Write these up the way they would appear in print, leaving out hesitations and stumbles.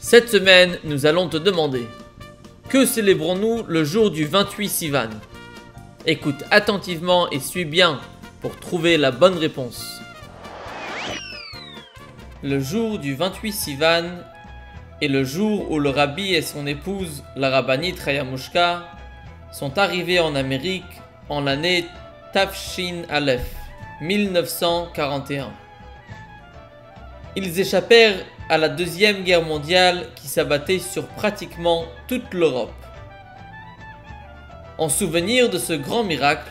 Cette semaine, nous allons te demander: que célébrons-nous le jour du 28 Sivan? Écoute attentivement et suis bien pour trouver la bonne réponse. Le jour du 28 Sivan est le jour où le rabbi et son épouse, la rabbinite Chaya Mushka, sont arrivés en Amérique en l'année Tafshin Aleph, 1941. Ils échappèrent à la Deuxième Guerre mondiale qui s'abattait sur pratiquement toute l'Europe. En souvenir de ce grand miracle,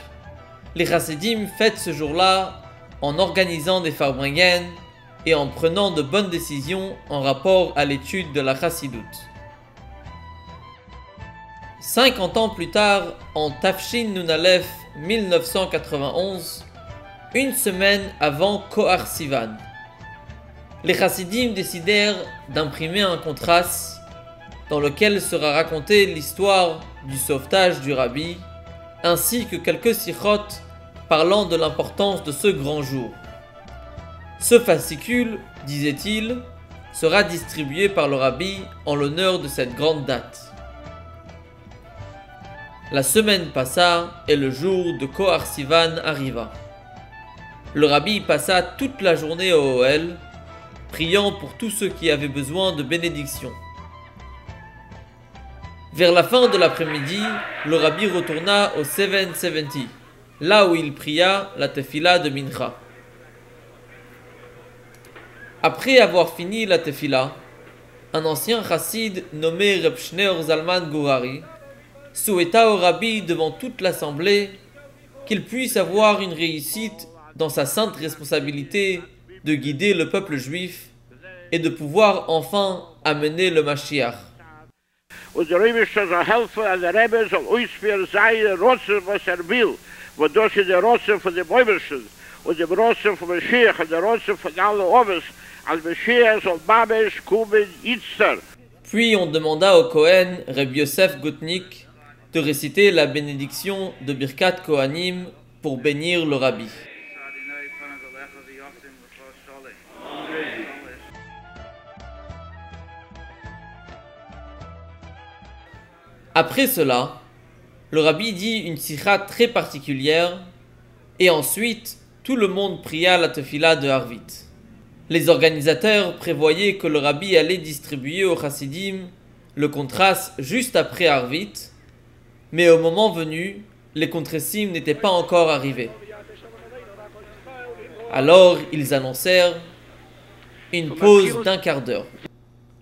les Hasidim fêtent ce jour-là en organisant des Farbringen et en prenant de bonnes décisions en rapport à l'étude de la Chassidoute. 50 ans plus tard, en Tafshin Nun Aleph 1991, une semaine avant Kohar Sivan, les Hasidim décidèrent d'imprimer un contraste dans lequel sera racontée l'histoire du sauvetage du rabbi, ainsi que quelques sikhot parlant de l'importance de ce grand jour. Ce fascicule, disait-il, sera distribué par le rabbi en l'honneur de cette grande date. La semaine passa et le jour de Kohar Sivan arriva. Le rabbi passa toute la journée au Ohel, priant pour tous ceux qui avaient besoin de bénédiction. Vers la fin de l'après-midi, le rabbi retourna au 770, là où il pria la tefila de Mincha. Après avoir fini la tefila, un ancien chassid nommé Reb Shneur Zalman Gourari souhaita au rabbi devant toute l'assemblée qu'il puisse avoir une réussite dans sa sainte responsabilité de guider le peuple juif et de pouvoir enfin amener le Mashiach. Und der Rebbe soll helfen, und der Rebbe soll ausführen seine Rotzen, was will. Und das ist der Rotzen von den Bäumerschen, und der Rotzen von Mashiach, und der Rotzen von allen Oves, als Mashiach soll Babesh kommen, Yitzhar. Puis on demanda au Kohen, Reb Yosef Gutnik, de réciter la bénédiction de Birkat Kohanim pour bénir le rabbi. Après cela, le rabbi dit une sikha très particulière et ensuite tout le monde pria la tefila de Harvit. Les organisateurs prévoyaient que le rabbi allait distribuer aux chassidim le contraste juste après Harvit, mais au moment venu, les contrassim n'étaient pas encore arrivés. Alors ils annoncèrent une pause d'1 quart d'heure,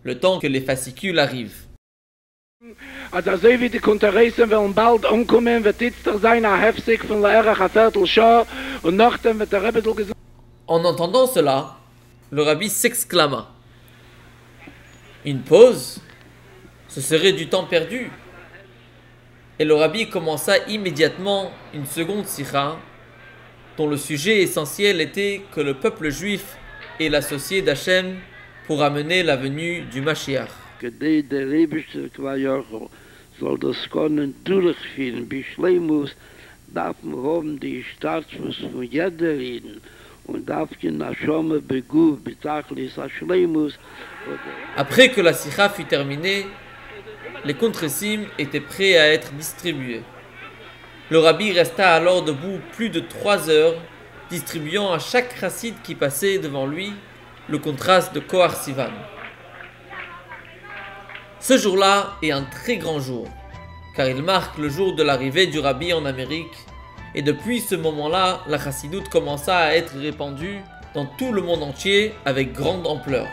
le temps que les fascicules arrivent. Also wie die Konferenzen wollen bald umkommen, wird jetzt doch sein ein Hefzig von Lehrach ein Viertelschar und nachdem wird der Rebbe gesagt. En entendant cela, le rabbi s'exclama: une pause? Ce serait du temps perdu. Et le rabbi commença immédiatement une seconde sikha, dont le sujet essentiel était que le peuple juif est l'associé d'Hachem pour amener la venue du Mashiach. כדי דריבשטר כביכול soll das können durchführen, bis Schleimus darf man haben die Staatsfuss von jeder reden und darf nach Schome beguf, bezachlis a Schleimus. Après que la sikha fut terminée, les contrassim étaient prêts à être distribués. Le rabbi resta alors debout plus de 3 heures, distribuant à chaque chassid qui passait devant lui le contraste de Kohar Sivan. Ce jour-là est un très grand jour, car il marque le jour de l'arrivée du rabbi en Amérique, et depuis ce moment-là, la chassidoute commença à être répandue dans tout le monde entier avec grande ampleur.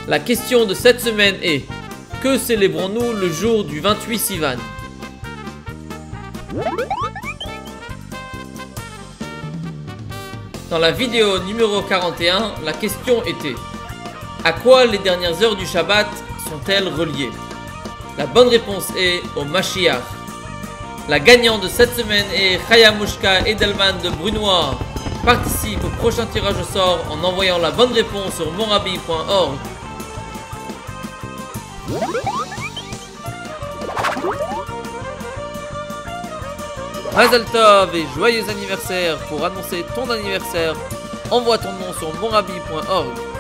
La question de cette semaine est: que célébrons-nous le jour du 28 Sivan? Dans la vidéo numéro 41, la question était: à quoi les dernières heures du Shabbat sont-elles reliées? La bonne réponse est au Mashiach. La gagnante de cette semaine est Chaya Mouchka Edelman de Brunois. Participe au prochain tirage au sort en envoyant la bonne réponse sur monrabi.org. Mazel Tov et joyeux anniversaire. Pour annoncer ton anniversaire, envoie ton nom sur monrabi.org.